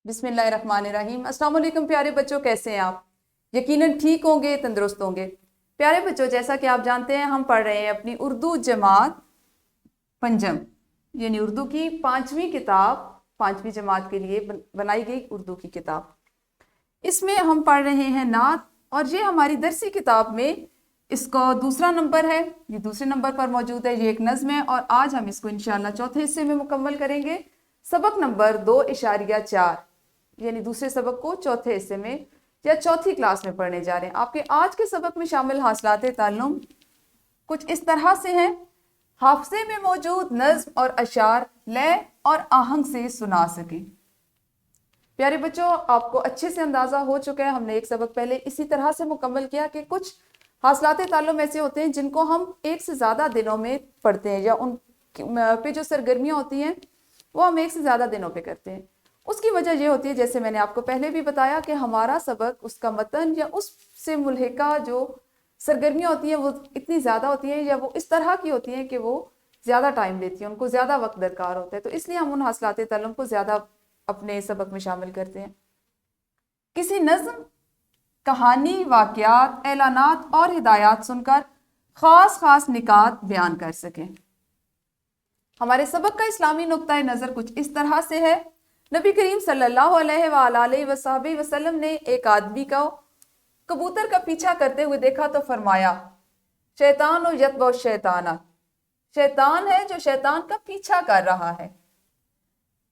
बिस्मिल्लाहिर्रहमानिर्रहीम। अस्सलाम वालेकुम प्यारे बच्चों, कैसे हैं आप? यकीनन ठीक होंगे, तंदुरुस्त होंगे। प्यारे बच्चों, जैसा कि आप जानते हैं हम पढ़ रहे हैं अपनी उर्दू जमात पंजम, यानी उर्दू की पांचवी किताब, पांचवी जमात के लिए बनाई गई उर्दू की किताब। इसमें हम पढ़ रहे हैं नात, और ये हमारी दरसी किताब में इसका दूसरा नंबर है, ये दूसरे नंबर पर मौजूद है। ये एक नज़्म है और आज हम इसको इंशाल्लाह चौथे हिस्से में मुकम्मल करेंगे। सबक नंबर 2.4, यानी दूसरे सबक को चौथे हिस्से में या चौथी क्लास में पढ़ने जा रहे हैं। आपके आज के सबक में शामिल हासिलाते ताल्लुम कुछ इस तरह से हैं। हाफजे में मौजूद नज़्म और अशार लय और आहंग से सुना सकें। प्यारे बच्चों, आपको अच्छे से अंदाज़ा हो चुका है, हमने एक सबक पहले इसी तरह से मुकम्मल किया कि कुछ हासिलाते ताल्लुम ऐसे होते हैं जिनको हम एक से ज़्यादा दिनों में पढ़ते हैं, या उन पे जो सरगर्मियाँ होती हैं वो हम एक से ज़्यादा दिनों पे करते हैं। उसकी वजह ये होती है, जैसे मैंने आपको पहले भी बताया, कि हमारा सबक, उसका मतन या उससे मुल्हिका जो सरगर्मियाँ होती हैं वो इतनी ज़्यादा होती हैं, या वो इस तरह की होती हैं कि वो ज़्यादा टाइम लेती हैं, उनको ज़्यादा वक्त दरकार होता है। तो इसलिए हम उन हासिलाते ताल्लुम को ज़्यादा अपने सबक में शामिल करते हैं। किसी नज़्म, कहानी, वाक़यात, ऐलानात और हिदायत सुनकर ख़ास ख़ास निकात बयान कर सकें। हमारे सबक का इस्लामी नुक्ता नज़र कुछ इस तरह से है। नबी करीम सल्लल्लाहु अलैहि वसल्लम ने एक आदमी को कबूतर का पीछा करते हुए देखा तो फरमाया, शैतान और यतबा शैताना, शैतान है जो शैतान का पीछा कर रहा है।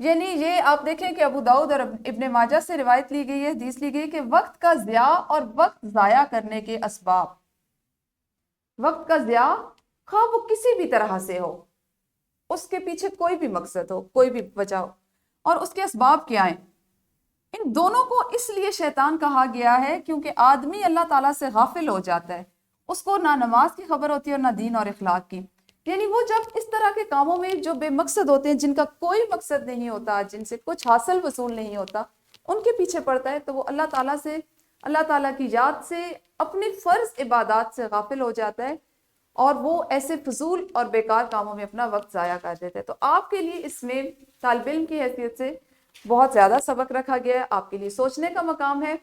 यानी ये आप देखें कि अबू दाऊद और इब्ने माजा से रिवायत ली गई है, हदीस ली गई कि वक्त का ज़िया और वक्त ज़ाया करने के असबाब, वक्त का ज़िया खा वो किसी भी तरह से हो, उसके पीछे कोई भी मकसद हो, कोई भी वजह हो, और उसके असबाब क्या हैं, इन दोनों को इसलिए शैतान कहा गया है क्योंकि आदमी अल्लाह ताला से गाफिल हो जाता है, उसको ना नमाज की खबर होती है और ना दीन और इखलाक की। यानी वो जब इस तरह के कामों में जो बेमकसद होते हैं, जिनका कोई मकसद नहीं होता, जिनसे कुछ हासिल वसूल नहीं होता, उनके पीछे पड़ता है, तो वो अल्लाह ताला से, अल्लाह ताला की याद से, अपने फ़र्ज इबादत से गाफिल हो जाता है, और वो ऐसे फजूल और बेकार कामों में अपना वक्त ज़ाया कर देते हैं। तो आपके लिए इसमें तालिब इल्म की हैसियत से बहुत ज़्यादा सबक रखा गया है। आपके लिए सोचने का मकाम है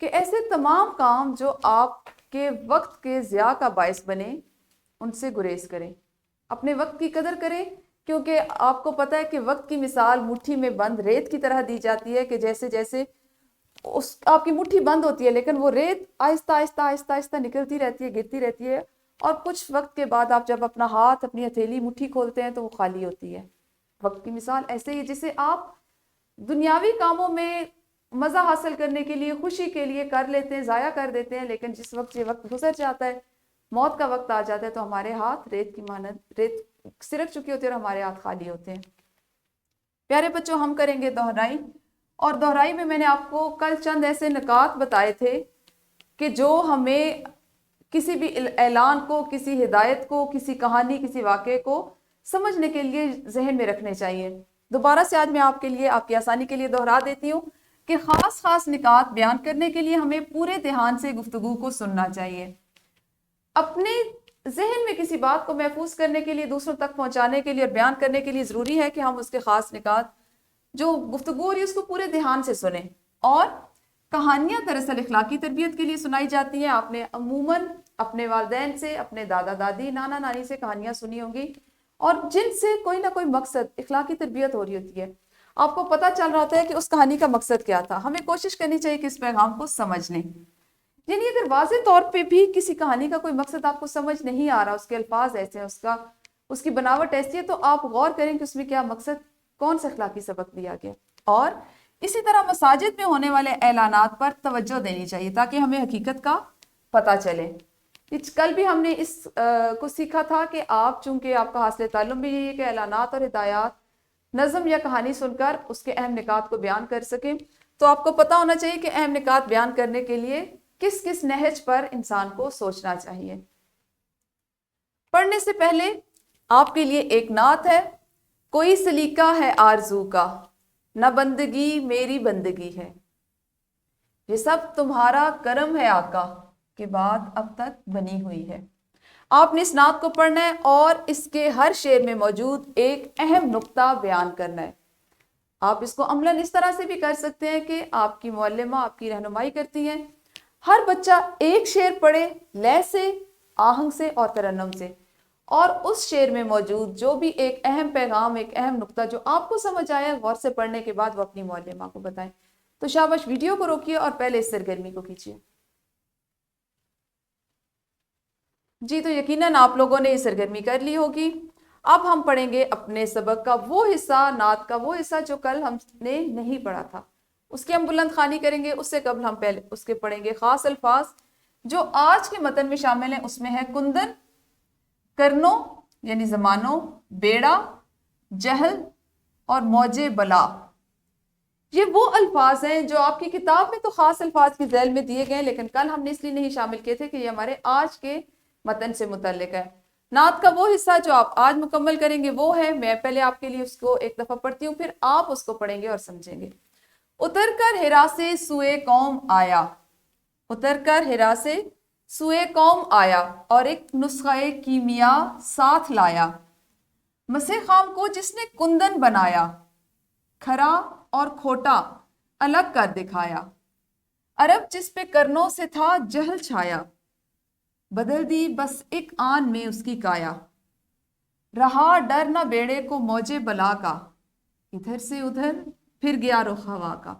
कि ऐसे तमाम काम जो आपके वक्त के ज़िया का बायस बने, उनसे गुरेज करें, अपने वक्त की कदर करें, क्योंकि आपको पता है कि वक्त की मिसाल मुट्ठी में बंद रेत की तरह दी जाती है, कि जैसे जैसे उस आपकी मुट्ठी बंद होती है, लेकिन वो रेत आहिस्ता आहिस्ता आहिस्ता आहिस्ता निकलती रहती है, गिरती रहती है, और कुछ वक्त के बाद आप जब अपना हाथ, अपनी हथेली, मुट्ठी खोलते हैं तो वो खाली होती है। वक्त की मिसाल ऐसे ही, जिसे आप दुनियावी कामों में मज़ा हासिल करने के लिए, खुशी के लिए कर लेते हैं, ज़ाया कर देते हैं, लेकिन जिस वक्त ये वक्त गुजर जाता है, मौत का वक्त आ जाता है, तो हमारे हाथ रेत की मानद, रेत सिरक चुकी होती है और हमारे हाथ खाली होते हैं। प्यारे बच्चों, हम करेंगे दोहराई, और दोहराई में मैंने आपको कल चंद ऐसे निकात बताए थे कि जो हमें किसी भी ऐलान को, किसी हिदायत को, किसी कहानी, किसी वाक़े को समझने के लिए जहन में रखने चाहिए। दोबारा से आज मैं आपके लिए, आपकी आसानी के लिए दोहरा देती हूँ कि ख़ास ख़ास निकात बयान करने के लिए हमें पूरे ध्यान से गुफ्तगू को सुनना चाहिए। अपने जहन में किसी बात को महफूज करने के लिए, दूसरों तक पहुँचाने के लिए और बयान करने के लिए ज़रूरी है कि हम उसके ख़ास निकात, जो गुफ्तगू हो रही है, उसको पूरे ध्यान से सुने। और कहानियाँ दरअसल इखलाकी तरबियत के लिए सुनाई जाती हैं। आपने अमूमन अपने वालिदैन से, अपने दादा दादी, नाना नानी से कहानियाँ सुनी होंगी, और जिनसे कोई ना कोई मकसद, इखलाकी तरबियत हो रही होती है। आपको पता चल रहा होता है कि उस कहानी का मकसद क्या था। हमें कोशिश करनी चाहिए कि इस पैगाम को समझ लें। यानी अगर वाज़े तौर पे भी किसी कहानी का कोई मकसद आपको समझ नहीं आ रहा, उसके अल्फाज ऐसे हैं, उसकी बनावट ऐसी है, तो आप गौर करें कि उसमें क्या मकसद, कौन सा इखलाकी सबक दिया गया। और इसी तरह मसाजिद में होने वाले ऐलानात पर तवज्जो देनी चाहिए, ताकि हमें हकीकत का पता चले। कल भी हमने इस को सीखा था कि आप, चूंकि आपका हासिल ताल्लुम भी यही है कि ऐलानात और हिदायत, नज़म या कहानी सुनकर उसके अहम निकात को बयान कर सकें, तो आपको पता होना चाहिए कि अहम निकात बयान करने के लिए किस किस नहज पर इंसान को सोचना चाहिए। पढ़ने से पहले आपके लिए एक नात है। कोई सलीका है आरज़ू का, न बंदगी मेरी बंदगी है, ये सब तुम्हारा करम है आका, के बाद अब तक बनी हुई है। आपने इस नात को पढ़ना है और इसके हर शेर में मौजूद एक अहम नुक्ता बयान करना है। آپ اس کو عملاً اس طرح سے بھی کر سکتے ہیں کہ آپ کی معلمہ آپ کی رہنمائی کرتی ہیں، ہر بچہ ایک شعر پڑھے لے سے، آہنگ سے اور ترنم سے، اور اس شعر میں موجود جو بھی ایک اہم پیغام، ایک اہم نقطہ جو آپ کو سمجھ آیا، غور سے پڑھنے کے بعد وہ اپنی معلمہ کو بتائیں۔ تو شاباش، ویڈیو کو روکیے اور پہلے اس سرگرمی کو کیجیے۔ جی، تو یقیناً آپ لوگوں نے یہ سرگرمی کر لی ہوگی۔ اب ہم پڑھیں گے اپنے سبق کا وہ حصہ، نعت کا وہ حصہ جو کل ہم نے نہیں پڑھا تھا، اس کی ہم بلند خوانی کریں گے۔ اس سے قبل ہم پہلے اس کے پڑھیں گے خاص الفاظ جو آج کے متن میں شامل ہیں۔ اس میں ہے کندن، کرنوں یعنی زمانوں، بیڑا، جہل اور موج بلا۔ یہ وہ الفاظ ہیں جو آپ کی کتاب میں تو خاص الفاظ کی ذیل میں دیے گئے، لیکن کل ہم نے اس لیے نہیں شامل کیے تھے کہ یہ ہمارے آج کے متن سے متعلق ہے۔ نعت کا وہ حصہ جو آپ آج مکمل کریں گے وہ ہے، میں پہلے آپ کے لیے اس کو ایک دفعہ پڑھتی ہوں، پھر آپ اس کو پڑھیں گے اور سمجھیں گے۔ اتر کر ہرا سے سوئے قوم آیا، اتر کر ہرا سے سوئے قوم آیا، اور ایک نسخہ کیمیا ساتھ لایا، مسے خام کو جس نے کندن بنایا، کھرا اور کھوٹا الگ کر دکھایا، عرب جس پہ کرنوں سے تھا جہل چھایا، بدل دی بس ایک آن میں اس کی کایا، رہا ڈر نہ بیڑے کو موجے بلا کا، ادھر سے ادھر پھر گیا رخ ہوا کا۔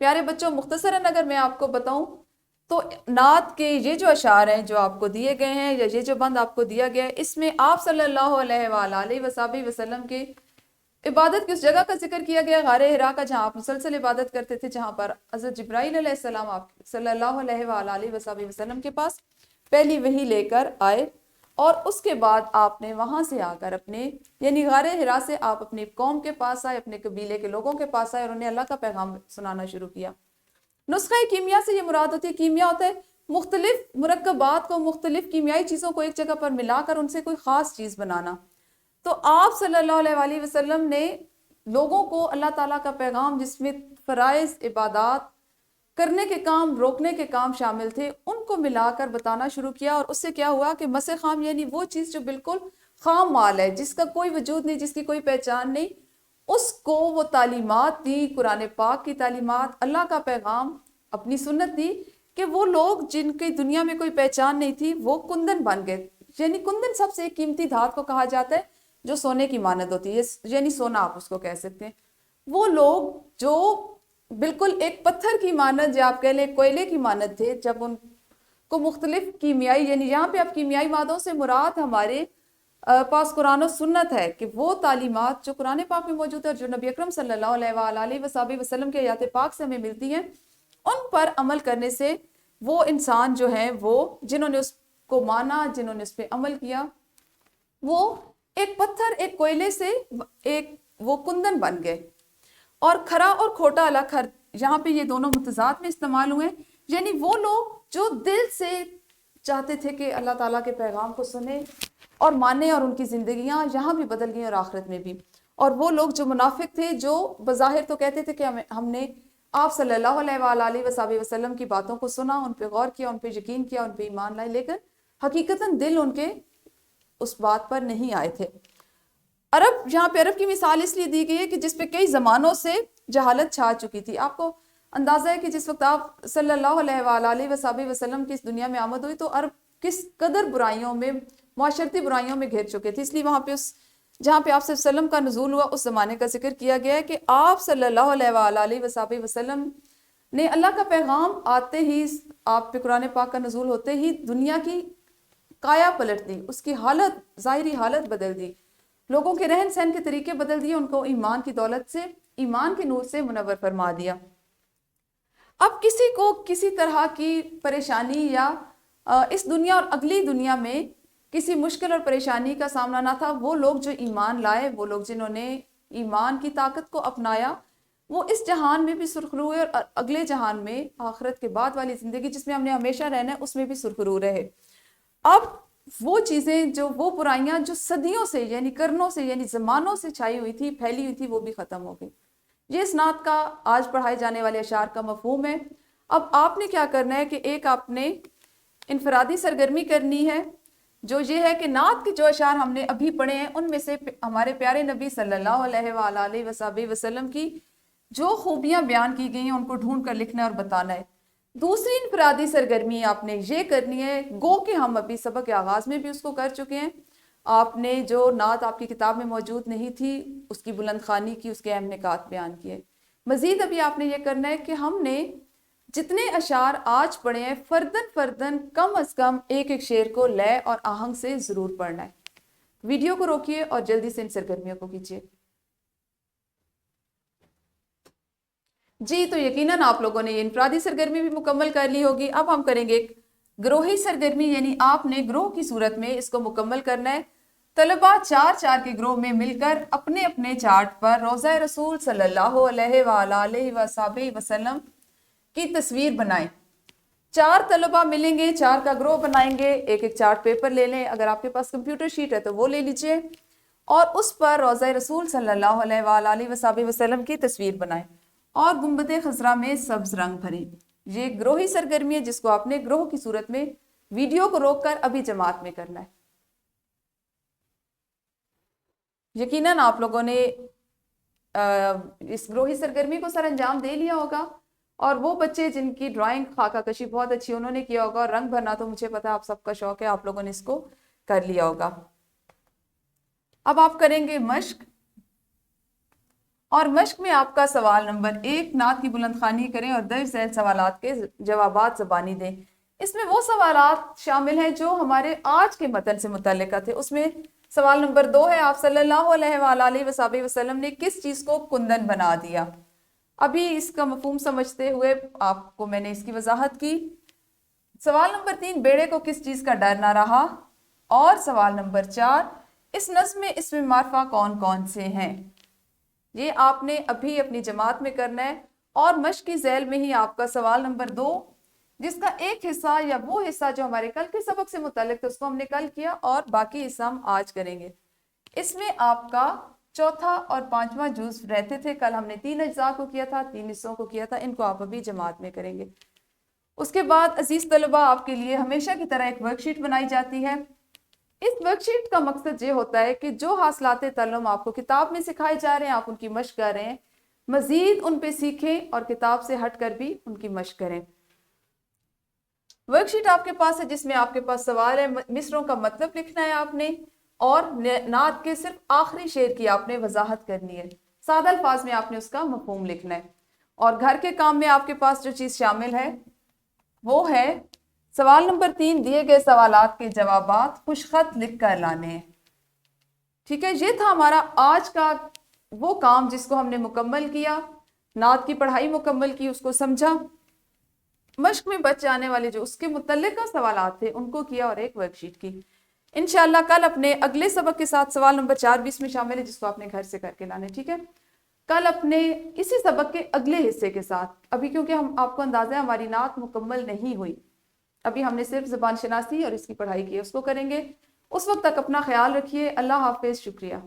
پیارے بچوں، مختصراً اگر میں آپ کو بتاؤں تو نعت کے یہ جو اشعار ہیں جو آپ کو دیے گئے ہیں، یا یہ جو بند آپ کو دیا گیا ہے، اس میں آپ صلی اللہ علیہ وآلہ وسلم کے عبادت کی اس جگہ کا ذکر کیا گیا، غار حرا کا، جہاں آپ مسلسل عبادت کرتے تھے، جہاں پر حضرت جبرائیل علیہ السلام آپ صلی اللہ علیہ وآلہ وسلم کے پاس پہلی وحی لے کر آئے، اور اس کے بعد آپ نے وہاں سے آ کر اپنے یعنی غار حرا سے آپ اپنی قوم کے پاس آئے، اپنے قبیلے کے لوگوں کے پاس آئے اور انہیں اللہ کا پیغام سنانا شروع کیا۔ نسخہ کیمیا سے یہ مراد ہوتی ہے، کیمیا ہوتا ہے مختلف مرکبات کو، مختلف کیمیائی چیزوں کو ایک جگہ پر ملا کر ان سے کوئی خاص چیز بنانا۔ تو آپ صلی اللہ علیہ وآلہ وسلم نے لوگوں کو اللہ تعالیٰ کا پیغام، جس میں فرائض، عبادات کرنے کے کام، روکنے کے کام شامل تھے، ان کو ملا کر بتانا شروع کیا، اور اس سے کیا ہوا کہ مسے خام یعنی وہ چیز جو بالکل خام مال ہے، جس کا کوئی وجود نہیں، جس کی کوئی پہچان نہیں، اس کو وہ تعلیمات دی، قرآن پاک کی تعلیمات، اللہ کا پیغام، اپنی سنت دی، کہ وہ لوگ جن کی دنیا میں کوئی پہچان نہیں تھی وہ کندن بن گئے۔ یعنی کندن سب سے قیمتی دھات کو کہا جاتا ہے جو سونے کی مانند ہوتی ہے، یعنی سونا آپ اس کو کہہ سکتے ہیں۔ وہ لوگ جو بالکل ایک پتھر کی مانند، یا آپ کہہ لیں کوئلے کی مانند تھے، جب ان کو مختلف کیمیائی، یعنی یہاں پہ اب کیمیائی مادوں سے مراد ہمارے پاس قرآن و سنت ہے، کہ وہ تعلیمات جو قرآن پاک میں موجود ہے اور جو نبی اکرم صلی اللہ علیہ وآلہ وسلم کے آیات پاک سے ہمیں ملتی ہیں، ان پر عمل کرنے سے وہ انسان جو ہیں، وہ جنہوں نے اس کو مانا، جنہوں نے اس پہ عمل کیا، وہ ایک پتھر، ایک کوئلے سے ایک وہ کندن بن گئے۔ اور کھرا اور کھوٹا الگ، یہاں پہ یہ دونوں متضاد میں استعمال ہوئے، یعنی وہ لوگ جو دل سے چاہتے تھے کہ اللہ تعالیٰ کے پیغام کو سنیں اور مانیں، اور ان کی زندگیاں یہاں بھی بدل گئیں اور آخرت میں بھی۔ اور وہ لوگ جو منافق تھے، جو بظاہر تو کہتے تھے کہ ہم نے آپ صلی اللہ علیہ وآلہ وسلم کی باتوں کو سنا، ان پہ غور کیا، ان پہ یقین کیا، ان پہ ایمان لائے، لیکن حقیقتاً دل ان کے اس بات پر نہیں آئے تھے۔ عرب، یہاں پہ عرب کی مثال اس لیے دی گئی ہے کہ جس پہ کئی زمانوں سے جہالت چھا چکی تھی۔ آپ کو اندازہ ہے کہ جس وقت آپ صلی اللہ علیہ وآلہ وسلم کی اس دنیا میں آمد ہوئی تو عرب کس قدر برائیوں میں، معاشرتی برائیوں میں گھر چکے تھے۔ اس لیے وہاں پہ جہاں پہ آپ صلی اللہ علیہ وسلم کا نزول ہوا، اس زمانے کا ذکر کیا گیا ہے کہ آپ صلی اللہ علیہ وآلہ وسلم نے اللہ کا پیغام آتے ہی، آپ پہ قرآن پاک کا نزول ہوتے ہی دنیا کی کایا پلٹ دی، اس کی حالت، ظاہری حالت بدل دی، لوگوں کے رہن سہن کے طریقے بدل دیے، ان کو ایمان کی دولت سے، ایمان کے نور سے منور فرما دیا۔ اب کسی کو کسی طرح کی پریشانی یا اس دنیا اور اگلی دنیا میں کسی مشکل اور پریشانی کا سامنا نہ تھا۔ وہ لوگ جو ایمان لائے، وہ لوگ جنہوں نے ایمان کی طاقت کو اپنایا، وہ اس جہان میں بھی سرخرو ہوئے، اور اگلے جہان میں، آخرت کے بعد والی زندگی جس میں ہم نے ہمیشہ رہنا ہے، اس میں بھی سرخرو رہے۔ اب وہ چیزیں، جو وہ برائیاں جو صدیوں سے، یعنی قرنوں سے، یعنی زمانوں سے چھائی ہوئی تھی، پھیلی ہوئی تھی، وہ بھی ختم ہو گئی۔ یہ اس نعت کا آج پڑھائے جانے والے اشعار کا مفہوم ہے۔ اب آپ نے کیا کرنا ہے کہ ایک آپ نے انفرادی سرگرمی کرنی ہے، जो ये है कि नात के जो अशार हमने अभी पढ़े हैं उनमें से हमारे प्यारे नबी सल्लल्लाहु अलैहि वसल्लम की जो खूबियां बयान की गई हैं उनको ढूंढ कर लिखना है और बताना है। दूसरी इनफरादी सरगर्मी आपने ये करनी है, गो कि हम अभी सबक के आगाज में भी उसको कर चुके हैं, आपने जो नात आपकी किताब में मौजूद नहीं थी उसकी बुलंद खानी की, उसके अहम निकात बयान किए। मजीद अभी आपने ये करना है कि हमने जितने अशार आज पढ़े हैं फर्दन फर्दन कम अज कम एक एक शेर को लय और आहंग से जरूर पढ़ना है। वीडियो को रोकिए और जल्दी से इन सरगर्मियों को कीजिए। जी, तो यकीनन आप लोगों ने ये इनफरादी सरगर्मी भी मुकम्मल कर ली होगी। अब हम करेंगे एक ग्रोही सरगर्मी, यानी आपने ग्रोह की सूरत में इसको मुकम्मल करना है। तलबा 4-4 के ग्रोह में मिलकर अपने अपने चार्ट पर रोज़ा रसूल सल्लल्लाहु अलैहि वसल्लम की तस्वीर बनाएं। 4 तलबा मिलेंगे, 4 का ग्रोह बनाएंगे, एक एक चार्ट पेपर ले लें, अगर आपके पास कंप्यूटर शीट है तो वो ले लीजिए, और उस पर रोज़ा रसूल सल्लल्लाहु अलैहि वसल्लम की तस्वीर बनाएं और गुंबद खजरा में सब्ज रंग भरें। ये ग्रोही सरगर्मी है जिसको आपने ग्रोह की सूरत में वीडियो को रोककर अभी जमात में करना है। यकीनन आप लोगों ने इस ग्रोही सरगर्मी को सर अंजाम दे लिया होगा, और वो बच्चे जिनकी ड्राइंग खाका कशी बहुत अच्छी उन्होंने किया होगा, और रंग भरना तो मुझे पता है आप सबका शौक है, आप लोगों ने इसको कर लिया होगा। अब आप करेंगे मश्क, और मश्क में आपका सवाल नंबर 1 नात की बुलंद खानी करें और दर्ज झैल सवालात के जवाबात ज़बानी दें। इसमें वो सवालात शामिल हैं जो हमारे आज के मतन से मुतल्लिका थे। उसमें सवाल नंबर 2 है, आप सल्लल्लाहु अलैहि वसल्लम ने किस चीज़ को कुंदन बना दिया। अभी इसका मफहूम समझते हुए आपको मैंने इसकी वजाहत की। सवाल नंबर 3, बेड़े को किस चीज़ का डर ना रहा। और सवाल नंबर 4, इस नज़्म में इसमें मारफा कौन कौन से हैं। ये आपने अभी अपनी जमात में करना है। और मश्क की झैल में ही आपका सवाल नंबर 2, जिसका एक हिस्सा या वो हिस्सा जो हमारे कल के सबक से मुताल्लिक था उसको हमने कल किया और बाकी हिस्सा हम आज करेंगे। इसमें आपका चौथा और 5वां जुज़ रहते थे। कल हमने 3 अज्जा को किया था, 3 हिस्सों को किया था, इनको आप अभी जमात में करेंगे। उसके बाद अजीज तलबा आपके लिए हमेशा की तरह एक वर्कशीट बनाई जाती है। इस वर्कशीट का मकसद ये होता है कि जो हासिलाते तल्लुम आपको किताब में सिखाए जा रहे हैं आप उनकी मश्क कर रहे हैं, मजीद उन पे सीखें और किताब से हट कर भी उनकी मश्क करें। वर्कशीट आपके पास है जिसमें आपके पास सवाल है, मिसरों का मतलब लिखना है आपने, और नात के सिर्फ आखिरी शेर की आपने वजाहत करनी है। सादा अल्फाज में आपने उसका मफहूम लिखना है। और घर के काम में आपके पास जो चीज़ शामिल है वो है सवाल नंबर 3, दिए गए सवालात के जवाबात खुशखत लिख कर लाने हैं। ठीक है, ये था हमारा आज का वो काम जिसको हमने मुकम्मल किया। नात की पढ़ाई मुकम्मल की, उसको समझा, मश्क में बच जाने वाले जो उसके मुतल्लिका सवालात थे उनको किया और एक वर्कशीट की। इंशाल्लाह कल अपने अगले सबक के साथ सवाल नंबर 4 भी इसमें शामिल है जिसको आपने घर से करके लाना है। ठीक है, कल अपने इसी सबक के अगले हिस्से के साथ, अभी क्योंकि हम आपको अंदाजा है हमारी नात मुकम्मल नहीं हुई, अभी हमने सिर्फ ज़बान शनासी और इसकी पढ़ाई की है, उसको करेंगे। उस वक्त तक अपना ख्याल रखिए। अल्लाह हाफिज़, शुक्रिया।